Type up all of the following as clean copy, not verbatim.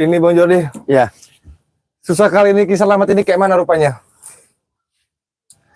Ini Bang Jordi, Ya. susah kali ini Ki Selamat ini kayak mana rupanya?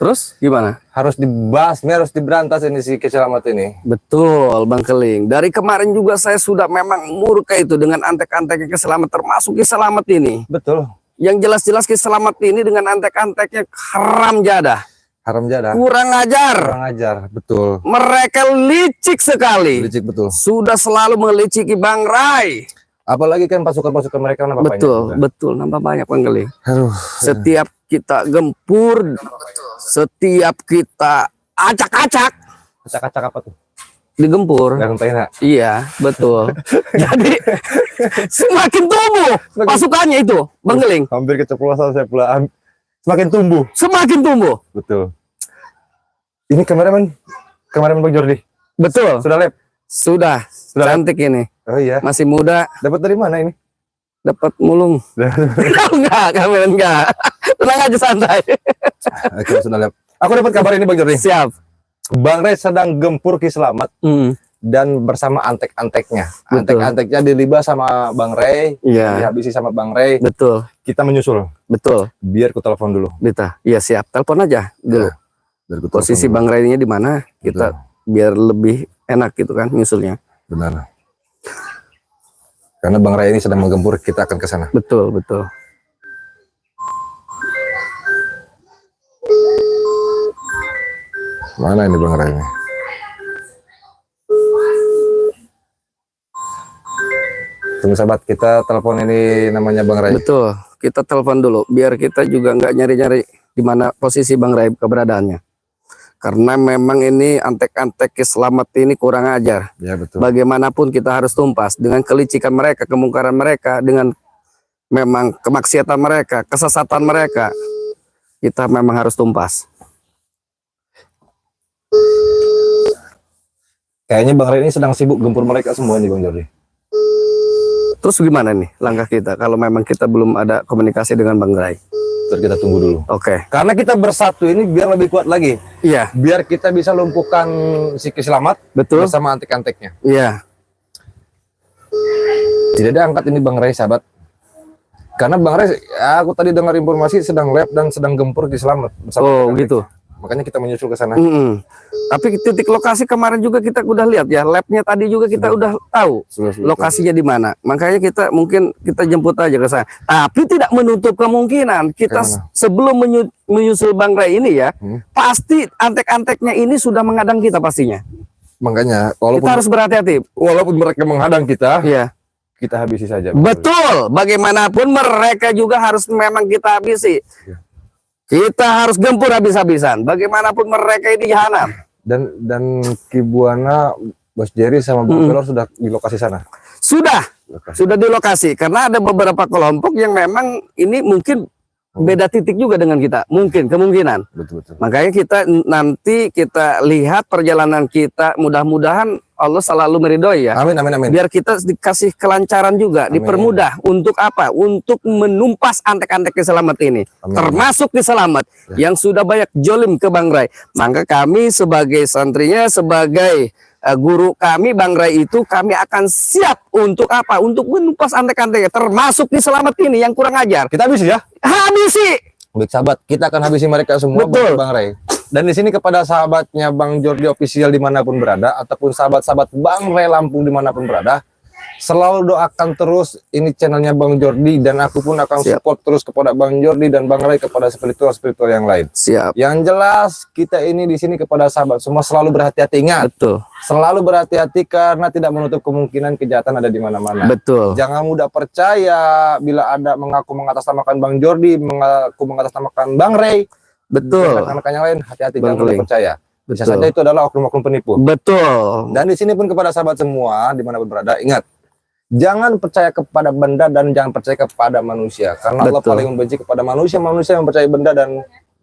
Terus gimana? Harus dibasmi, harus diberantas ini si Ki Selamat ini. Betul, Bang Keling. Dari kemarin juga saya sudah memang murka itu dengan antek-anteknya Ki Selamat, termasuk Ki Selamat ini. Betul. Yang jelas-jelas Ki Selamat ini dengan antek-anteknya haram jadah. Haram jadah. Kurang ajar. Kurang ajar, betul. Mereka licik sekali. Licik betul. Sudah selalu meliciki Bang Rai. Apalagi kan pasukan-pasukan mereka nambah banyak. Betul, nambah banyak Bang Keling. Aduh. Setiap kita gempur, setiap kita acak-acak, Acak-acak apa tuh? digempur. Garantainya. Iya, betul. Jadi semakin tumbuh pasukannya itu, Bang Keling. Hampir keceplosan saya pula. Semakin tumbuh. Semakin tumbuh. Betul. Ini kemarin Bang Jordi. Betul. Sudah lab? Sudah. Cantik ini. Oh iya. Masih muda. Dapat dari mana ini? Dapat mulung. Enggak, kamera enggak. Tenang aja, santai. Oke, sudah lab. Aku dapat kabar ini Bang Jordi. Siap. Bang Rai sedang gempur Ki Selamat dan bersama antek-anteknya. Betul. Antek-anteknya dilibas sama Bang Rai, Iya. dihabisi sama Bang Rai. Betul. Kita menyusul. Betul. Biar ku telepon dulu. Dita. Iya, siap. Telepon aja dulu. Ya, biar ku telepon Posisi dulu. Bang Rai-nya di mana? Kita biar lebih enak gitu kan nyusulnya. Benar. Karena Bang Rai ini sedang menggempur, kita akan ke sana. Betul, betul. Mana ini Bang Rai ini? Tunggu sahabat, kita telepon ini namanya Bang Rai. Betul. Kita telepon dulu biar kita juga nggak nyari-nyari di mana posisi Bang Rai keberadaannya. Karena memang ini antek-antek Ki Selamat ini kurang ajar. Ya betul. Bagaimanapun kita harus tumpas dengan kelicikan mereka, kemungkaran mereka, dengan memang kemaksiatan mereka, kesesatan mereka. Kita memang harus tumpas. Kayaknya Bang Rai ini sedang sibuk gempur mereka semua nih Bang Jordi. Terus gimana nih langkah kita kalau memang kita belum ada komunikasi dengan Bang Rai? Terus kita tunggu dulu. Oke. Karena kita bersatu ini biar lebih kuat lagi. Iya. Biar kita bisa lumpuhkan si Ki Selamat. Betul. Bersama antek-anteknya. Iya. Tidak ada angkat ini Bang Rai sahabat. Karena Bang Rai, aku tadi dengar informasi sedang lab dan sedang gempur Ki Selamat. Bersama Oh antek-antek. gitu. Makanya kita menyusul ke sana. Tapi titik lokasi kemarin juga kita udah lihat ya, labnya tadi juga kita udah tahu lokasinya di mana. Makanya kita mungkin kita jemput aja ke sana. Tapi tidak menutup kemungkinan kita sebelum menyusul Bang Rai ini ya, pasti antek-anteknya ini sudah menghadang kita pastinya. Makanya Kita harus berhati-hati. walaupun mereka menghadang kita, Iya. kita habisi saja. Betul. Bagaimanapun mereka juga harus memang kita habisi. Ya. Kita harus gempur habis-habisan. Bagaimanapun mereka ini jahanam. Dan Ki Buana, Bos Jerry sama Bang Pelor sudah di lokasi sana. Sudah di lokasi. Karena ada beberapa kelompok yang memang ini mungkin beda titik juga dengan kita. Kemungkinan. Betul. Makanya nanti kita lihat perjalanan kita. Mudah-mudahan Allah selalu meridhoi ya. Amin. Biar kita dikasih kelancaran juga, dipermudah. Untuk apa? Untuk menumpas antek-antek Ki Selamat ini. Amin. Termasuk Ki Selamat yang sudah banyak jolim ke Bang Rai. Maka kami sebagai santrinya, sebagai guru kami Bang Rai itu, kami akan siap untuk apa? Untuk menumpas antek-anteknya. Termasuk Ki Selamat ini yang kurang ajar. Kita habisi ya. Habisi. Baik sahabat, kita akan habisi mereka semua. Betul. Bang Rai. Dan di sini kepada sahabatnya Bang Jordi Official dimanapun berada, ataupun sahabat-sahabat Bang Rai Lampung dimanapun berada, selalu doakan terus ini channelnya Bang Jordi, dan aku pun akan support terus kepada Bang Jordi dan Bang Rai kepada spiritual yang lain. Siap. Yang jelas kita ini di sini kepada sahabat semua selalu berhati-hati, ingat. Betul. Selalu berhati-hati karena tidak menutup kemungkinan kejahatan ada di mana-mana. Betul. Jangan mudah percaya bila ada mengaku mengatasnamakan Bang Jordi, mengaku mengatasnamakan Bang Rai. Betul. Rekan-rekan yang lain hati-hati, jangan Keling. mudah percaya. Bisa Betul. saja itu adalah oknum-oknum penipu. Betul. Dan di sini pun kepada sahabat semua dimanapun berada, ingat, jangan percaya kepada benda dan jangan percaya kepada manusia, karena Allah Betul. paling membenci kepada manusia yang percaya benda dan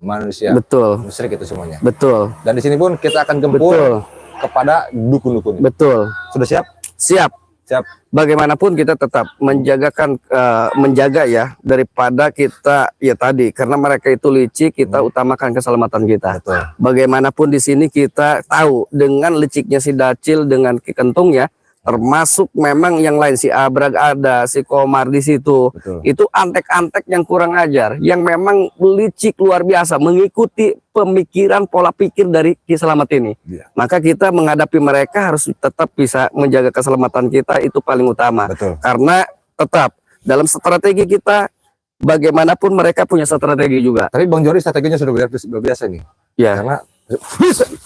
manusia. Betul. Musyrik itu semuanya. Betul. Dan di sini pun kita akan gempur Betul. kepada dukun-dukun. Betul. Sudah siap? Siap. Siap. Bagaimanapun kita tetap menjaga ya, daripada kita ya tadi, karena mereka itu licik, kita utamakan keselamatan kita. Betul. Bagaimanapun di sini kita tahu dengan liciknya si Dacil dengan Ki Kentung ya, termasuk memang yang lain, si Abrag ada, si Komar di situ. Betul. Itu antek-antek yang kurang ajar, yang memang licik luar biasa mengikuti pemikiran pola pikir dari Ki Slamet ini. Iya. Maka kita menghadapi mereka harus tetap bisa menjaga keselamatan kita, itu paling utama. Betul. Karena tetap dalam strategi kita, bagaimanapun mereka punya strategi juga. Tapi Bang Jordi strateginya sudah biasa nih. Ya. Karena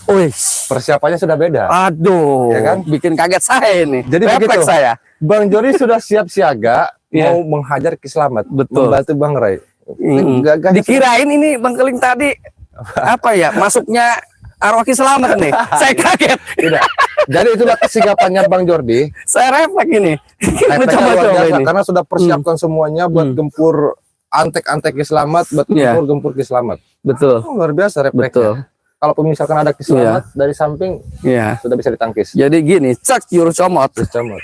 Wih, persiapannya sudah beda. aduh, Ya kan? bikin kaget saya ini. Jadi Refleks begitu. saya. Bang Jordi sudah siap siaga Iya. mau menghajar Ki Slamet, Betul. membantu Bang Ray. Mm. Gagahnya Dikirain ini Bang Keling tadi apa ya, masuknya arwah Ki Slamet nih. Saya kaget. tidak. Jadi itulah kesigapannya Bang Jordi. Saya refleks ini. Efeknya luar Coba-coba biasa, ini. karena sudah persiapkan semuanya buat gempur antek-antek Ki Slamet, buat Iya. gempur Ki Slamet. Betul. Oh, luar biasa Betul. refleksnya. Kalau misalkan ada Ki Slamet dari samping Iya. sudah bisa ditangkis. Jadi gini, cak jurus comot. Terus camot.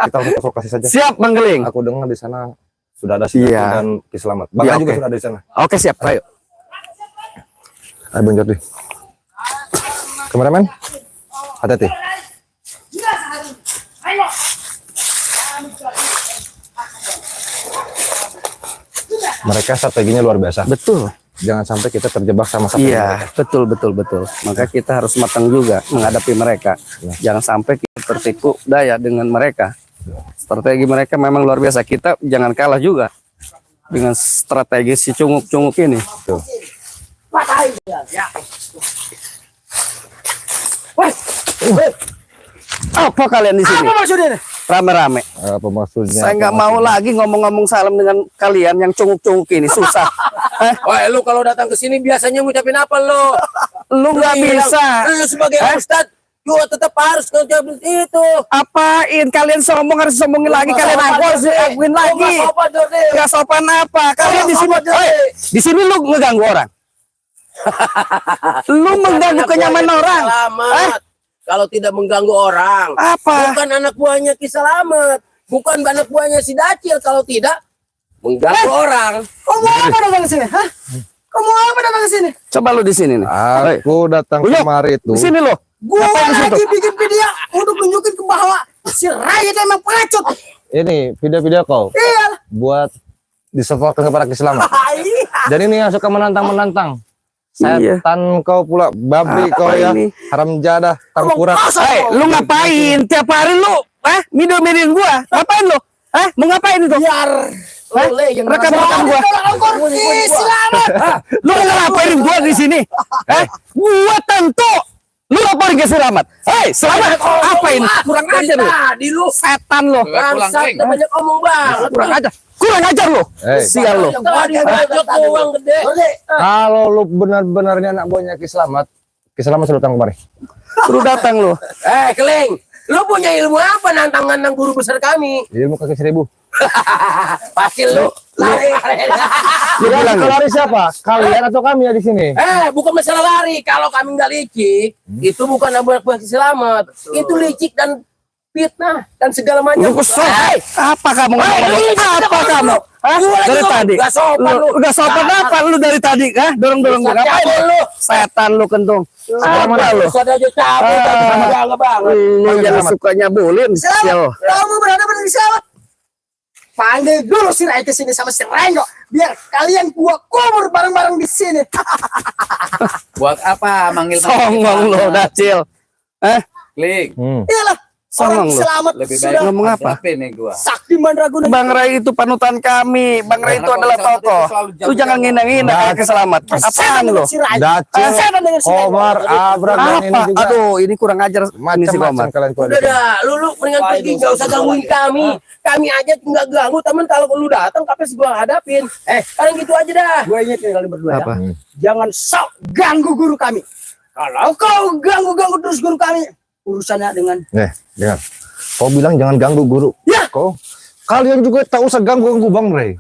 Kita langsung lokasi saja. Siap Bang Keling. Aku dengar di sana sudah ada Sidati Iya. dan Ki Slamet. Bang Iya, juga oke. sudah ada di sana. Oke, siap. Ayo. Ayo Bang Jordi. Kameramen, hati-hati. Mereka strateginya luar biasa. Betul. Jangan sampai kita terjebak sama satu Iya, betul, betul, betul. Maka kita harus matang juga menghadapi mereka. Jangan sampai kita tertipu daya dengan mereka. Strategi mereka memang luar biasa. Kita jangan kalah juga dengan strategi si cunguk-cunguk ini. Tuh. Apa kalian di sini? Apa maksudnya? Rame-rame. Apa maksudnya? Saya nggak mau lagi ngomong-ngomong salam dengan kalian yang cunguk-cunguk ini. Susah. Wah, lu kalau datang ke sini biasanya ngucapin apa lo? Lu nggak bisa. Lu sebagai ustad juga tetap harus ngucapin itu. Apain kalian sombong, harus sombongin lagi, kalian akuin lagi. Gak sopan apa? Kalian di sini, di sini lu ngeganggu orang. Lu mengganggu kenyamanan orang. Kalau tidak mengganggu orang. Apa? Bukan anak buahnya Ki Slamet. Bukan anak buahnya si Dacil. Kalau tidak mengganggu orang. Kamu apa datang ke sini? Hah? Kamu apa datang ke sini? Coba lu di sini nih. Aku datang Uyo, kemari tuh. Di sini lo. Gua lagi bikin video untuk nunjukin ke bahwa si Ray itu emang pengecut. Ini video-video kau Iya. buat disetorkan kepada Ki Slamet. Dan ini yang suka menantang-menantang. Iya. Setan kau pula, babi Apa kau ya, ini? haram jadah, tangkurat. Lu ngapain tiap hari lu? Video-videoin gua. Ngapain lu? Mau ngapain itu? Biar Rekam-rekam gua. Selamat. Lu ngapain gua di sini? Gua tentu. Lu laporin ke Slamet. Hei, Slamet, apain? Kurang ajar lu. Tadi lu Setan lu. bangsat banyak omong banget. Kurang ajar. Kurang ajar lu. Hei. Sial lu. Tadi bajak uang gede. Kalau lu benar-benarnya anak buahnya Ki Slamet sudah datang kemari. Suruh datang lu. Keling, lu punya ilmu apa nantang-nantang guru besar kami? Ilmu kaki 1000. Pasti lu lari. Lu bilang lu. Lari siapa? Kalian atau kami ya di sini? Bukan masalah lari. Kalau kami nggak licik, itu bukan anak buah Ki Slamet. Itu licik dan fitnah dan segala macam. Lu kesel. Apa kamu? Apa kamu? Dari tadi. Gak sopan lu. Gak sopan apa lu dari tadi? Dorong-dorong gua. Ngapain lu? Setan lu kentung. Apa lu? Ada aja cabut. Bangga banget. Lu yang suka nyabulin. Sial. Kamu berada di Selamat. Panggil dulu si Ray ke sini sama si Renggo. Biar kalian gua kubur bareng-bareng di sini. Buat apa manggil Songong lu, Dacil. Klik. Iyalah. Songong Orang lu. Selamat Lebih baik sudah ngomong apa? hadapin nih gua. sakti mandraguna. Bang Ray itu panutan kami. Bang Ray itu Karena adalah kalau Slamet tokoh. itu selalu Lu jago-jago. jangan ngina-ngina kayak keselamat. Apaan lu? Si Ray. Dacil, Setan dengan si Renggo. Komar, Abrag dan ini Apa? juga. Aduh, ini kurang ajar ini si Macam-macam Komar. kalian keluar Udah dari sini. dah, lu mendingan pergi, gak usah gangguin kami. Kami aja nggak ganggu, temen kalau lu datang kapan sih gua hadapin. Sekarang gitu aja dah. Gue ingat kalian berdua Apa? ya. Jangan sok ganggu guru kami. Kalau kau ganggu terus guru kami, urusannya dengan Dengar. Kau bilang jangan ganggu guru. Ya. Kalian juga tak usah ganggu Bang Ray.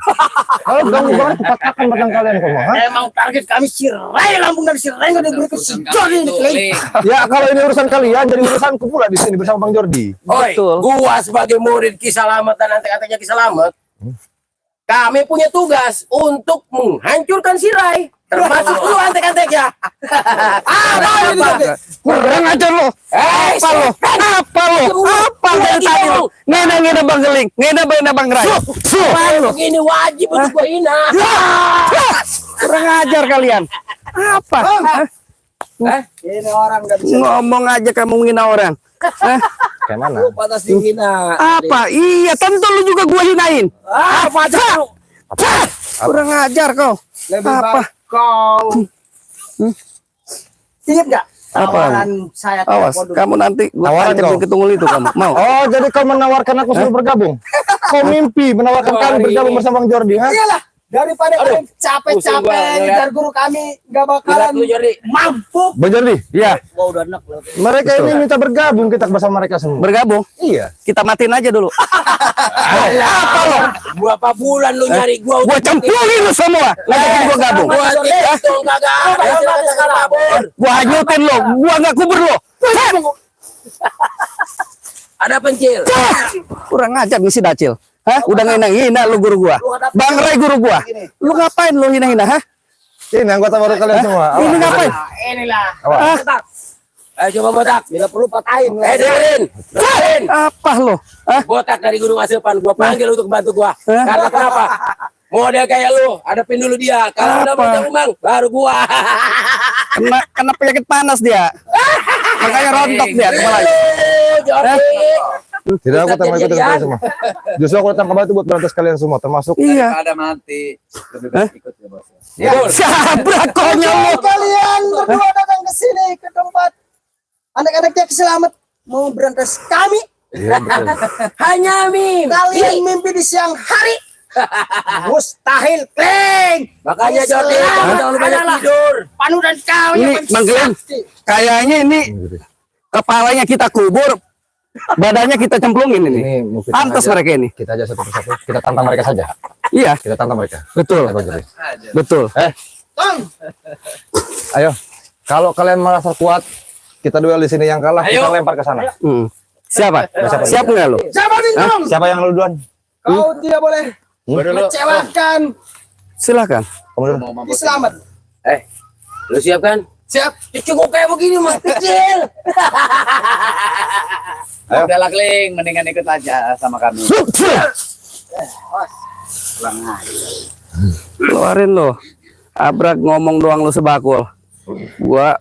Kalau ganggu Bang, patahkan batang kalian kau mau. emang target kami si Ray Lampung dan si Renggo dan berikut si Jordi ini. Kling. Ya kalau ini urusan kalian, jadi urusanku pula di sini bersama Bang Jordi. Oi, Betul. gua sebagai murid Ki Slamet dan antek-anteknya Ki Slamet, kami punya tugas untuk menghancurkan si Ray. Termasuk lu antek-antek ya. Kurang ajar lo. Apa lo? Apa lo? Apa dari tadi lo? Ngena Bang Geling, ngena Bang Rai. Begini wajib untuk gua hina. Kurang ajar kalian. Apa? Ini orang nggak bisa. Ngomong aja kamu menghina orang. Kayak mana? Pantas dihina. Apa? Iya, tentu lu juga gua hinain. Apa aja lu? Kurang ajar kau. Lebih Apa? baik kau. Ingat nggak? Apa? Tawaran saya Awas, telepon dulu. kamu nanti gua Tawaran tancapin kau. ke tunggul itu kamu. Mau? Oh, jadi kau menawarkan aku suruh bergabung? Kau mimpi menawarkan kami bergabung bersama Bang Jordi, ha? Iyalah, daripada kalian pusing capek-capek gua ngejar guru kami nggak bakalan Lihat lu, Jordi. mampu. Bang Jordi, Iya, Gua udah enak. mereka ini minta bergabung kita bersama mereka semua. bergabung. Iya. Kita matiin aja dulu. Apa lo? Gua apa bulan lu nyari gua Gua cemplungin lu semua. Ngajakin gua gabung. Gua itu kagak ada kabur. Gua hanyutin lo. Gua nggak kubur lo. Ada pencil. Kurang ajar nih si Dacil. Hah? Udah ngehina lu guru gua. Bang Rai guru gua. Lu ngapain lu hina-hina, hah? Ini anggota baru kalian semua. Ini ngapain? Nah, inilah. Ah, Coba botak. Bila perlu patahin. Dengerin. apa lo? Hah? Botak dari Gunung Asepan. Gua panggil untuk bantu gua. Hah? Karena kenapa? Model kayak lu, hadapin dulu dia. Kalau udah Apa? botak bang, baru gua. Kena penyakit panas dia. Makanya rontok dia kepalanya. Jordi. Tidak, aku tambah ikut kalian semua. Justru aku datang kembali itu buat berantas kalian semua, termasuk Iya. Ada mati. Lebih baik ikut ya bos. Siapa konyol lo? Kalian berdua datang ke sini ke tempat anak-anak Jack Selamat mau berantas kami. Iya, betul. Hanya mim. Kalian mimpi di siang hari. Mustahil, Kleng. Makanya Jordi, kamu jangan banyak tidur. Panu dan kau Ini, Bang Glenn. Kayaknya ini kepalanya kita kubur, badannya kita cemplungin ini. Ini mungkin Pantas aja. mereka ini. Kita aja satu persatu. Kita tantang mereka saja. Iya, Kita tantang mereka. betul. Ya, Bang Jordi. Betul. Ayo, kalau kalian merasa kuat, kita duel di sini, yang kalah kita Ayo. lempar ke sana. Siapa? Siap nggak lo? Siapa Bintang? Siapa yang lu duluan? Kau tidak boleh Gua dulu. mengecewakan Silakan. Kamu dulu. Mau mampus. Selamat. Lu siap kan? Siap. Cukup kayak begini mas kecil. Ayo. Udah lah Kling, mendingan ikut aja sama kami. Keluarin lo. Abrak ngomong doang lo sebakul. Gua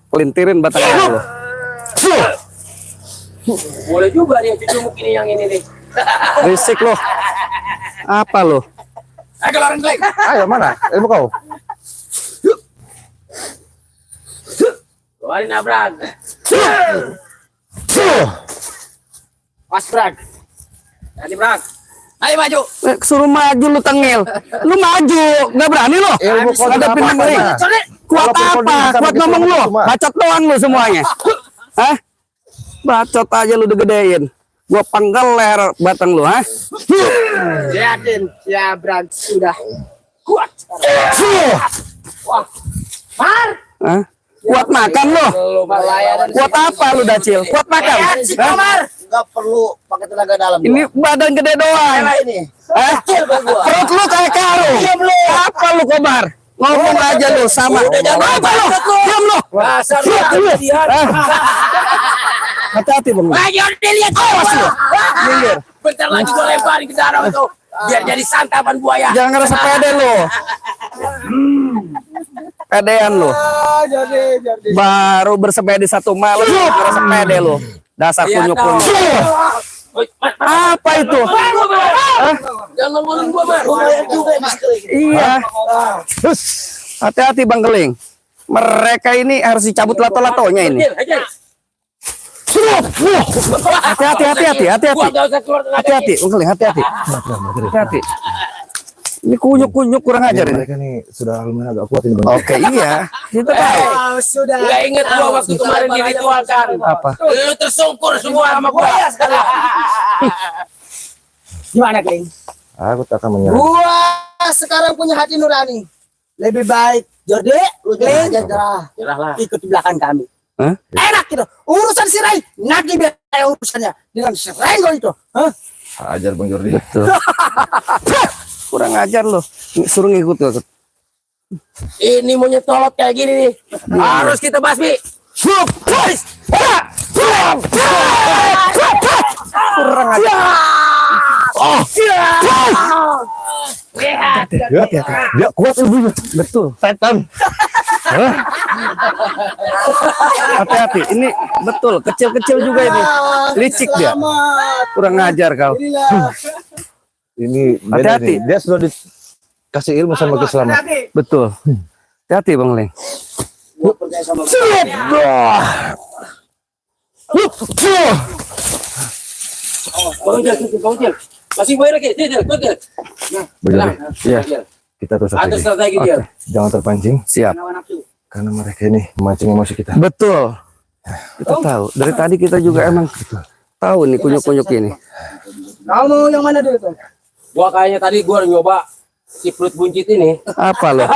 pelintirin batangnya lo. Boleh juga nih cucu ini yang ini nih. Risik lo. Apa lo? Ayo keluarin Kleng. Ayo, mana? Ilmu kau. Keluarin Abrak. Pas Brak. Nanti Brak. Ayo maju. Suruh maju lu tengil. Lu maju, nggak berani lo. Ilmu kau Ada apa, pindah mana? ring. Kuat Walaupun kau apa? bisa Kuat begitu, ngomong lo. cuma. Bacot doang lu semuanya. Hah? Bacot aja lu udah gedein. Gua penggal leher batang lu, hah? Yakin, ya Bran sudah kuat. Wah, Mar. Hah? Kuat makan lo. Lu pelayanan. Kuat apa lu Dacil? Kuat makan. Si Hah? Komar. Enggak perlu pakai tenaga dalam. Ini badan gede doang. ini. Hah? Perut lu kayak karung. Apa lu Komar? Ngomong aja lu sama. Apa lu? Diam lu. Dasar lu Diam lu. kejadian. Hati-hati Bang. Ayo dilihat. Awas lu. Bentar lagi gua lemparin ke danau itu. Biar jadi santapan buaya. Jangan ngerasa pede lu. Pedean lu. Jadi. Baru bersepeda satu malam ngerasa pede lu. Dasar kunyuk-kunyuk. Apa itu? Jangan ngomongin gua, Mar. Lumayan juga Mas. Iya. Hati-hati Bang Geling. Mereka ini harus dicabut lato-latonya ini. Hati-hati. Gua enggak usah keluar tenaga. Hati-hati, Bang Geling, hati-hati. Hati-hati. Ini kunyuk-kunyuk kurang ajar ini. Mereka nih sudah lumayan agak kuat ini, Bang. Oke, iya. Kita tahu. Sudah. Enggak inget gua waktu kemarin diritualkan. Apa? Lu tersungkur semua sama gua. Gimana, Kleng? Aku tak akan menyerah. Gua sekarang punya hati nurani. Lebih baik Jordi, lu Kleng, Nyerahlah. ikut di belakang kami. Hah? Enak gitu. Urusan si Rai, nanti biar saya urusannya dengan si Rengo itu. Hah? Ajar Bang Jordi. Kurang ajar lo. Suruh ngikut. Ini monyet tolot kayak gini nih. Harus kita basmi. Kurang aja. Dia kuat ilmunya. Betul. Setan. Hati-hati. Ini betul. Kecil-kecil juga ini. Licik dia. Kurang ngajar kau. Ini beda Hati-hati. nih. Dia sudah dikasih ilmu sama keselamatan. Betul. Hati-hati Bang Leng. Bang Jil. Masih boleh lagi. Jil. Benar. Iya. Kita terus Ada strategi. strategi dia. Jangan terpancing Siap. karena mereka ini memancing emosi kita. Betul. Kita tahu. Dari tadi kita juga emang tahu nih kunyuk-kunyuk ini. Kamu yang mana dulu tuh? Gua kayaknya tadi gua nyoba si perut buncit ini. Apa loh?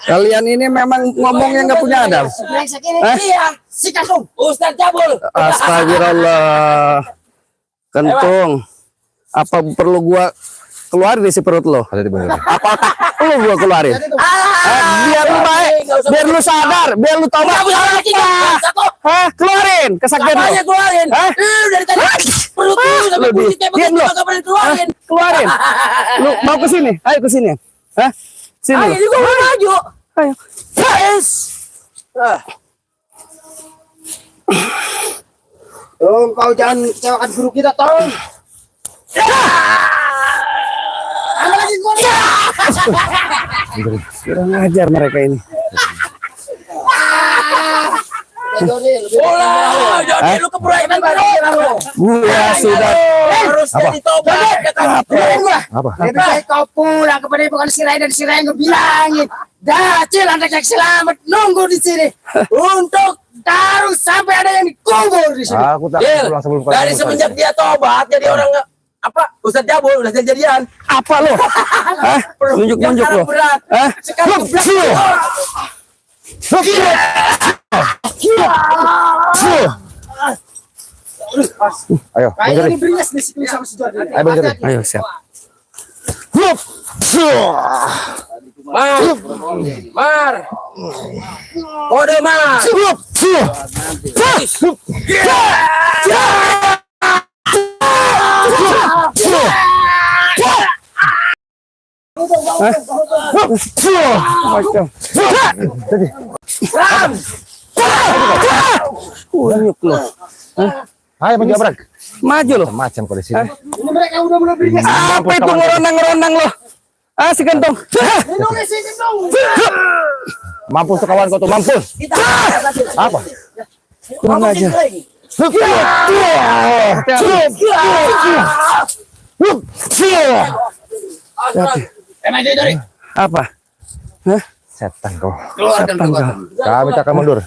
Kalian ini memang ngomongnya nggak punya adab. Brengsek ini. Hah? Iya, si kasung. Ustaz Jabul. Astagfirullah. Kentung. Apa perlu gua keluarin di si perut lo? Ada di benar. Apa otak lu gua keluarin? Biar lu baik, biar lu sadar, biar lu tobat. Hah? Keluarin kesaktian Apanya lu. keluarin? Hah? Dari tadi perut lu sampai Lu buncit kayak diam begitu lu. enggak pernah keluarin. Keluarin. Lu mau ke sini? Ayo ke sini. Hah? Sini. Ayo lu. ini gua mau maju. Ayo. Yes. Tolong kau jangan kecewakan guru kita, tolong. Ambil lagi gua. Kurang ajar mereka ini. Bola, jadi lu keproyekan baru. Gua sudah Harus jadi tobat kata Apa? Lebih baik kau pulang kepada bukan si Rai dan si Rai bilangin. Dacil anak yang selamat nunggu di sini untuk taruh sampai ada yang dikubur di sini. Aku tak Jil, pulang sebelum dari semenjak dia tobat jadi orang apa Ustaz Jabul udah jadian. apa lo? Hah? Nunjuk-nunjuk lo. Berat. Hah? Sekarang geblak. Ayo, Bang Kayaknya Jody. ini beringas nih si sama si Jordi. Ayo, Bang Jody. Ayo siap. Mar. Kode Mar. Macam. Kunyuk lo. Ayo menjabrak. Maju lo. Macam kau di sini. Ini mereka udah mulai beringas. Apa itu ngerondang-ngerondang lo? Ah si kentong. Lindungi si gendong. Mampus tuh kawan kau tuh, mampus. Apa? Kurang aja. Apa? Hah? Setan kau. Keluarkan Setan kau. Kami tak akan mundur.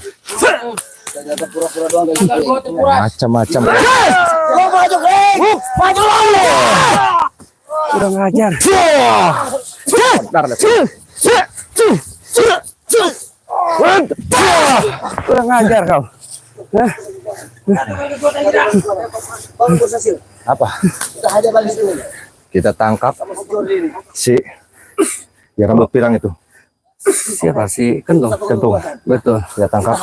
Macam-macam. Kurang ajar. Kurang ajar kau. Hah? Apa? Kita tangkap si yang rambut pirang itu. Siapa sih? Kentong. Kentung. Betul. Kita tangkap.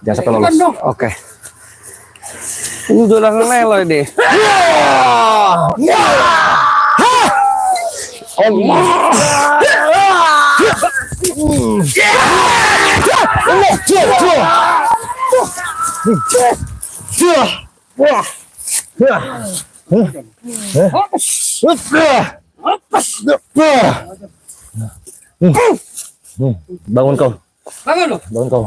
Jangan sampai lolos. Oke. Ini udah ngelelo deh. Bangun kau. Bangun lu. Bangun kau.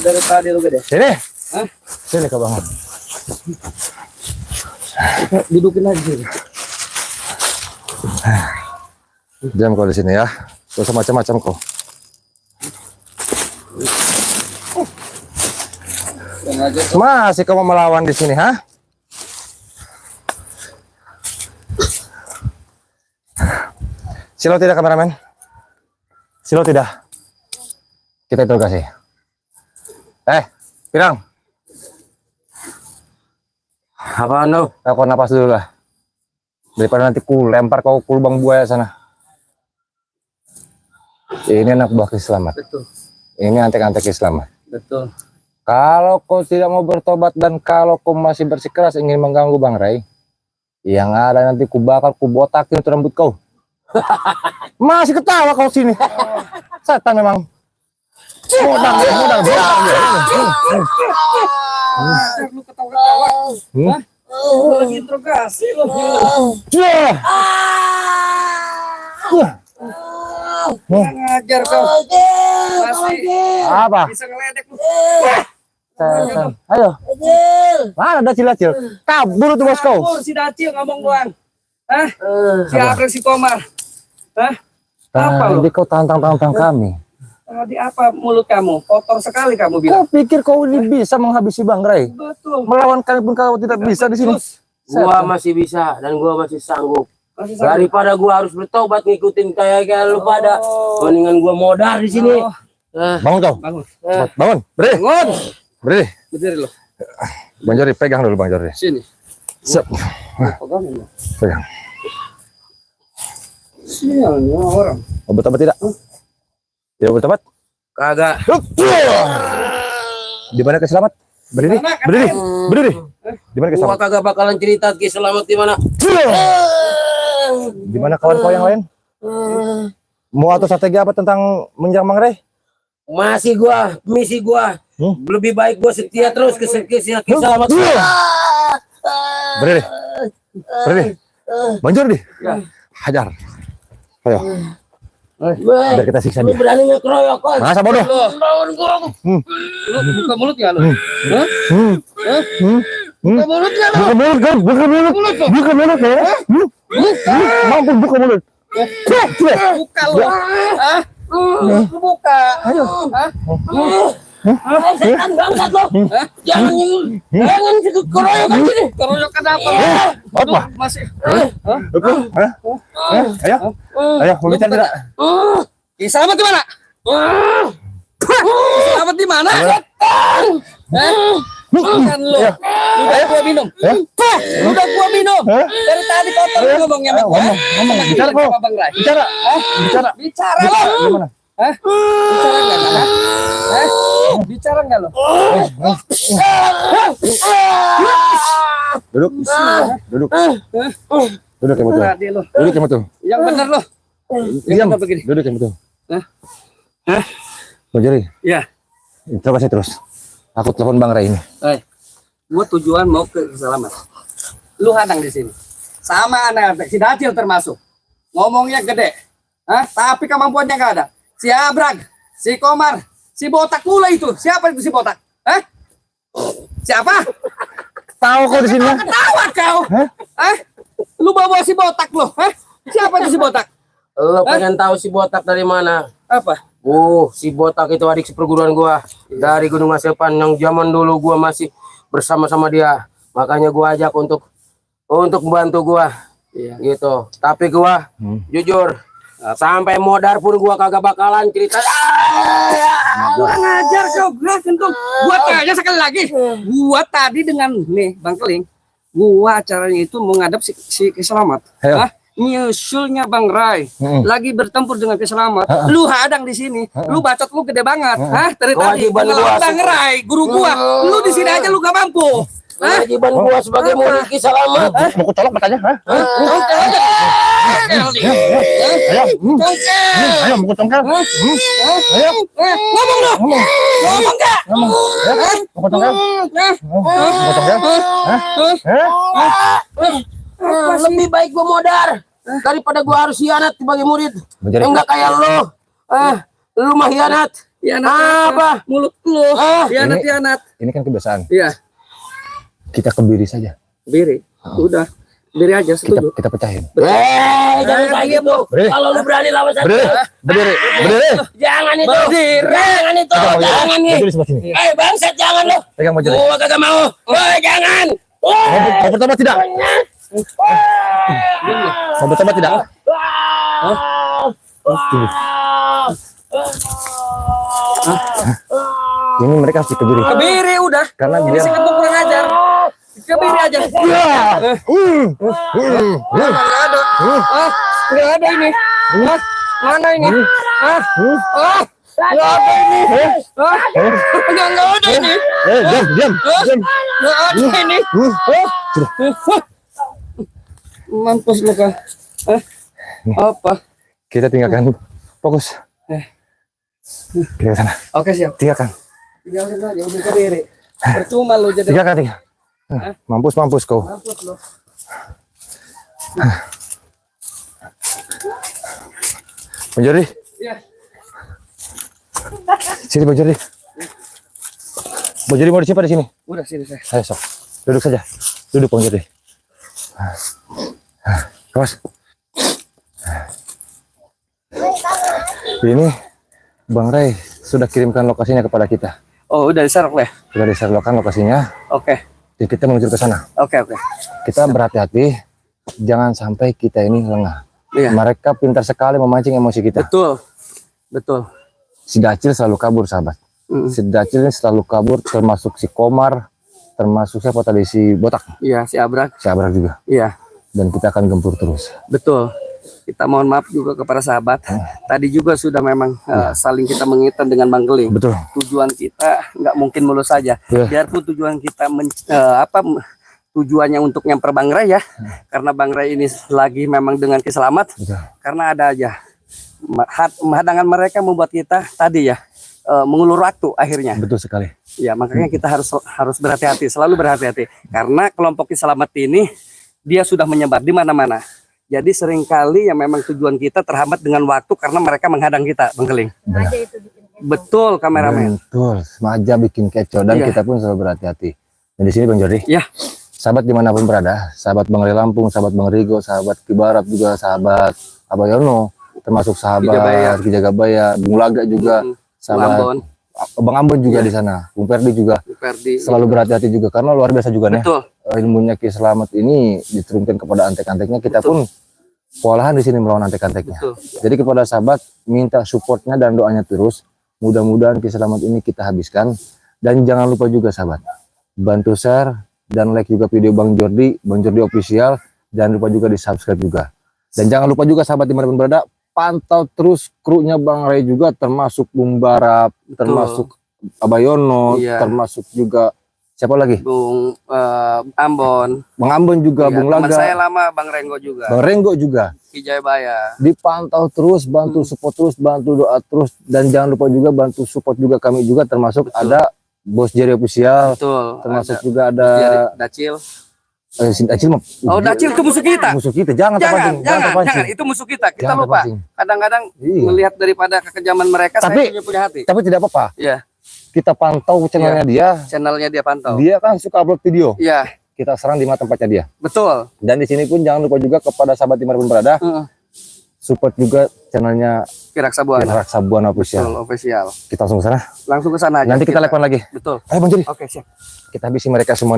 Dari tadi lu gede. Sini. Sini kau bangun. Dudukin aja. Diam kau di sini ya. Gak usah macam-macam kau. Masih kau mau melawan di sini, ha? Silo tidak, kameramen? Silo tidak. Kita interogasi. Pirang. Apaan lu? Kau napas dulu lah. Daripada nanti ku lempar kau ke lubang buaya sana. Ini anak buah Kislamat. Betul. Ini antek-antek Kislamat. Betul. Kalau kau tidak mau bertobat dan kalau kau masih bersikeras ingin mengganggu Bang Ray, yang ada nanti ku bakal ku botakin itu rambut kau. Masih ketawa kau sini. Setan memang. Modal. Lu ketawa-ketawa. Lagi interogasi lu. Ngajar kau. Masih Apa? bisa ngeledek lu. Setan. Ayo. Mana ada Acil? Kabur tuh bos kau. Kabur si Dacil ngomong doang. Hah? Si April si Komar. Hah? Apa lu? Tadi kau tantang kami. Tadi apa mulut kamu? Kotor sekali kamu bilang. Kau pikir kau ini bisa menghabisi Bang Ray? Betul. Melawan kami pun kau tidak bisa di sini. Gua masih bisa dan gua masih sanggup. Masih sanggup. Daripada gua harus bertobat ngikutin kayak lu pada, mendingan gua modal di sini. Bangun kau. Bangun. Cepat, bangun. Berdiri. Bangun. Berdiri. Berdiri lo. Bang Jori, pegang dulu Bang Jori. Sini. Sep. Pegangin lo. Pegang. Sialnya orang. Mau bertobat tidak? Tidak bertobat? Kagak. Di mana Keselamat? Berdiri. Berdiri. Berdiri. Di mana Gua Keselamat? kagak bakalan cerita Ki Selamat di mana. Di mana kawan kau yang lain? Mau atur strategi apa tentang menyerang Bang Ray? Masih gua, misi gua. Lebih baik gua setia terus ke Ki Selamat. Berdiri. Berdiri. Bang Jori. Hajar. Ayo. Biar kita siksa Lu dia. berani ngekeroyok kan? Masa bodoh? Lawan gua. Lu buka mulut ya lu? Hah? Buka mulut ya lu? Buka mulut kan? Buka mulut. Buka mulut ya? Mampu buka mulut. Buka lu. Hah? Lu buka. Ayo. Hah? Setan bangsat lo. Jangan keroyok kan sini. Keroyokan apa? Apa? Masih. Hah? Ayo. Ayo, mau bicara tidak? Ki Selamat di mana? Ki Selamat di mana? Bukan lu. Udah gua minum. Udah gua minum. Dari tadi kotor lu ngomongnya sama gua. Ngomong. Bicara kau. Sama Bang Ray. Bicara. Bicara. Bicara lo. Gimana? Hah? Bicara enggak? Hah? Bicara enggak lo? Duduk. Duduk. Duduk yang betul. Tadi lo. Duduk yang betul. Yang benar lo. Diam. Kenapa begini? Duduk yang betul. Hah? Bang Jori, Ya. coba saya terus. Aku telepon Bang Ray ini. Gua tujuan mau ke Selamat. Lu hadang di sini. Sama anak si Dacil termasuk. Ngomongnya gede. Hah? Tapi kemampuannya enggak ada. Si Abrag, si Komar, si Botak pula itu. Siapa itu si Botak? Hah? Siapa? Tahu kau di sini? Ketawa kau. Hah? Lu bawa si Botak lo. Hah? Siapa itu si Botak? Lo pengen tahu si Botak dari mana? Apa? Si Botak itu adik seperguruan gua dari Gunung Asepan yang zaman dulu gua masih bersama-sama dia. Makanya gua ajak untuk membantu gua. Iya. Gitu. Tapi gua jujur sampai modar pun gua kagak bakalan cerita. Kurang ajar kau, kentung. Gua tanya sekali lagi. Gua tadi dengan nih Bang Keling, gua acaranya itu mau ngadep si Selamat. Ayo. Hah? Nyusulnya Bang Ray lagi bertempur dengan Selamat. Lu hadang di sini, lu bacot lu gede banget. Hah? Dari tadi Kewajiban ngelawan gua Bang Ray, guru gua. Lu di sini aja lu gak mampu. Hah? Kewajiban gua sebagai murid Ki Selamat. Mau kucolok matanya? Hah? Ayo. Ayo, mau kucongkel? Ayo. Ngomong lu. Ngomong gak? Mau kucongkel? Mau kucongkel? Hah? Lebih baik gua modar daripada gua harus hianat sebagai murid. Menjadi- Enggak kayak lu. Lu mah hianat. Apa? Mulut lu. Hianat. Ini kan kebiasaan. Iya. Kita kebiri saja. Biri. Udah. Biri aja setuju. Kita pecahin. Jangan kayak gitu. Berdiri. Kalau lu berani lawan saya. Berdiri. Berdiri. Berdiri. Jangan itu. Berdiri. Jangan itu. Jangan nih. Berdiri sebelah sini. Bangsat jangan lu. Pegang Bang Jori. Gua kagak mau. Jangan. Mau bertobat tidak? Mau bertobat tidak? Ini mereka harus dikebiri. Kebiri udah. Karena Ini dia si kentut kurang ajar. Kebiri aja. Nggak ada. Nggak ada ini. Mana ini? Apa ini? Nggak ada ini. Diam. Nggak ada ini. Mampus lu kan. Apa? Kita tinggalkan. Fokus. Kita ke sana. Oke siap. Tinggalkan. Tinggalkan aja udah berdiri. Percuma lu jadi. Tinggalkan. Mampus kau. Mampus lu. Bang Jordi. Iya. Sini Bang Jordi. Bang Jordi mau disimpan di sini. Udah sini saya. Ayo sok. Duduk saja. Duduk Bang Jordi. Kawas. Ini Bang Ray sudah kirimkan lokasinya kepada kita. Oh udah di-share ya? Sudah diserlokan lokasinya. Oke. Jadi kita menuju ke sana. Oke. Kita berhati-hati. Jangan sampai kita ini lengah. Iya. Mereka pintar sekali memancing emosi kita. Betul. Si Dacil selalu kabur, sahabat. Si Dacil ini selalu kabur, termasuk si Komar, termasuk siapa tadi, si Botak. Iya, si Abrak. Si Abrak juga. Iya, Dan kita akan gempur terus. betul. Kita mohon maaf juga kepada sahabat. Tadi juga sudah memang saling kita mengingatkan dengan Bang Geling. Betul. Tujuan kita nggak mungkin mulus saja. Iya. Biarpun tujuan kita tujuannya untuk nyamper Bang Ray ya. Karena Bang Ray ini lagi memang dengan keselamat. Betul. Karena ada aja hadangan mereka membuat kita tadi ya mengulur waktu akhirnya. Betul sekali. Ya, makanya kita harus berhati-hati, selalu berhati-hati. Karena kelompok selamat ini dia sudah menyebar di mana-mana. Jadi seringkali ya memang tujuan kita terhambat dengan waktu karena mereka menghadang kita, Bang Keling. Betul, kameramen. Betul. Sengaja bikin kecoh dan Iya. kita pun selalu berhati-hati. Dan di sini Bang Jordi. Ya. Sahabat dimanapun berada, sahabat Bang Ray Lampung, sahabat Bang Rigo, sahabat Kibarat juga, sahabat Abayono, termasuk sahabat Kijagabaya, Bung Laga juga, sahabat Ambon. Bang Ambon juga di sana, Bung Perdi juga. Ferdi. Selalu berhati-hati juga karena luar biasa juga nih. Betul. Ilmunya Ki Selamat ini diturunkan kepada antek-anteknya, kita pun kewalahan di sini melawan antek-anteknya. Betul. Jadi kepada sahabat minta supportnya dan doanya terus. Mudah-mudahan Ki Selamat ini kita habiskan. Dan jangan lupa juga sahabat, bantu share dan like juga video Bang Jordi official. Jangan lupa juga di subscribe juga. Dan jangan lupa juga sahabat dimanapun berada, pantau terus krunya Bang Ray juga, termasuk Bung Barap, termasuk Abayono, Iya. termasuk juga siapa lagi? Bung Ambon. Bang Ambon juga, Iya, Bung teman Laga, saya lama Bang Renggo juga. Bang Renggo juga. Kijayabaya. Dipantau terus, bantu support terus, bantu doa terus, dan jangan lupa juga bantu support juga kami juga, termasuk Betul. ada Bos Jerry Official, Betul. termasuk Ada juga ada Dacil. si Dacil. Oh, Dacil itu musuh kita. Musuh kita, jangan terpancing, Jangan, itu musuh kita. Kita Jangan lupa. terpancing. Kadang-kadang Iya. melihat daripada kekejaman mereka, Tapi- saya punya hati. Tapi tidak apa-apa, Iya, kita pantau channelnya dia. channelnya dia pantau. Dia kan suka upload video, Iya, kita serang di mana tempatnya dia. betul. Dan di sini pun jangan lupa juga kepada sahabat dimanapun berada, support juga channelnya Kiraksa Buana. Raksa Buana Official. Betul, official. Kita langsung ke sana. Langsung ke sana aja. Nanti kita telepon lagi. Betul. Ayo Bang Jody, Oke, siap. kita habisi mereka semua.